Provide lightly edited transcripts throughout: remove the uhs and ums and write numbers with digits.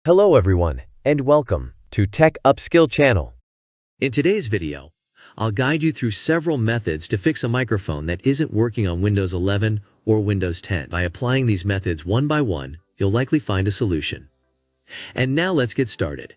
Hello everyone, and welcome to Tech Upskill channel. In today's video, I'll guide you through several methods to fix a microphone that isn't working on Windows 11 or Windows 10. By applying these methods one by one, you'll likely find a solution. And now let's get started.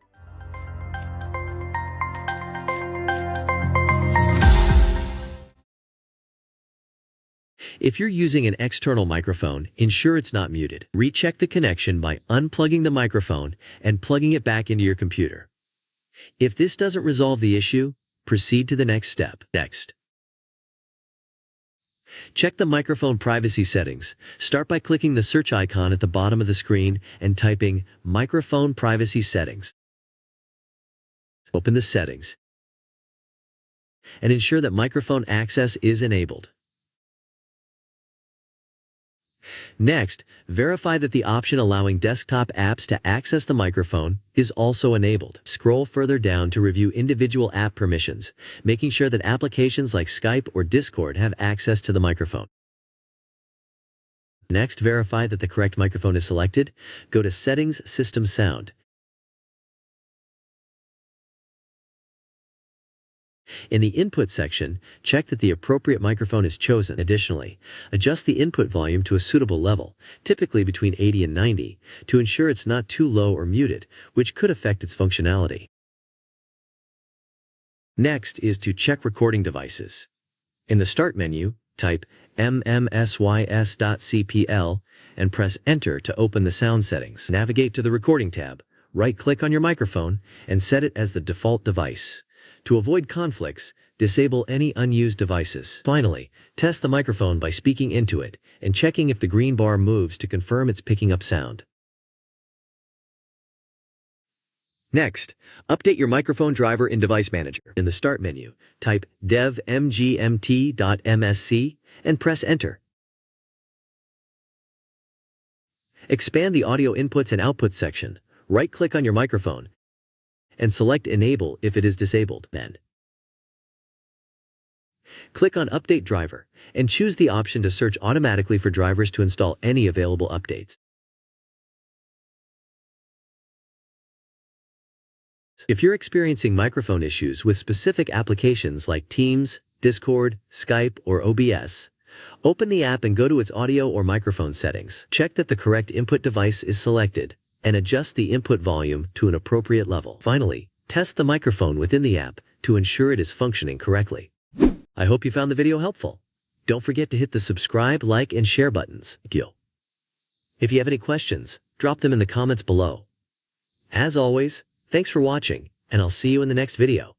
If you're using an external microphone, ensure it's not muted. Recheck the connection by unplugging the microphone and plugging it back into your computer. If this doesn't resolve the issue, proceed to the next step. Check the microphone privacy settings. Start by clicking the search icon at the bottom of the screen and typing Microphone Privacy Settings. Open the settings and ensure that microphone access is enabled. Next, verify that the option allowing desktop apps to access the microphone is also enabled. Scroll further down to review individual app permissions, making sure that applications like Skype or Discord have access to the microphone. Next, verify that the correct microphone is selected. Go to Settings, System Sound. In the Input section, check that the appropriate microphone is chosen. Additionally, adjust the input volume to a suitable level, typically between 80 and 90, to ensure it's not too low or muted, which could affect its functionality. Next is to check recording devices. In the Start menu, type mmsys.cpl and press Enter to open the sound settings. Navigate to the Recording tab, right-click on your microphone, and set it as the default device. To avoid conflicts, disable any unused devices. Finally, test the microphone by speaking into it and checking if the green bar moves to confirm it's picking up sound. Next, update your microphone driver in Device Manager. In the Start menu, type dev mgmt.msc and press Enter. Expand the Audio Inputs and Outputs section. Right-click on your microphone and select Enable if it is disabled. Then, click on Update Driver and choose the option to search automatically for drivers to install any available updates. If you're experiencing microphone issues with specific applications like Teams, Discord, Skype, or OBS, open the app and go to its audio or microphone settings. Check that the correct input device is selected and adjust the input volume to an appropriate level. Finally, test the microphone within the app to ensure it is functioning correctly. I hope you found the video helpful. Don't forget to hit the subscribe, like, and share buttons. Thank you. If you have any questions, drop them in the comments below. As always, thanks for watching, and I'll see you in the next video.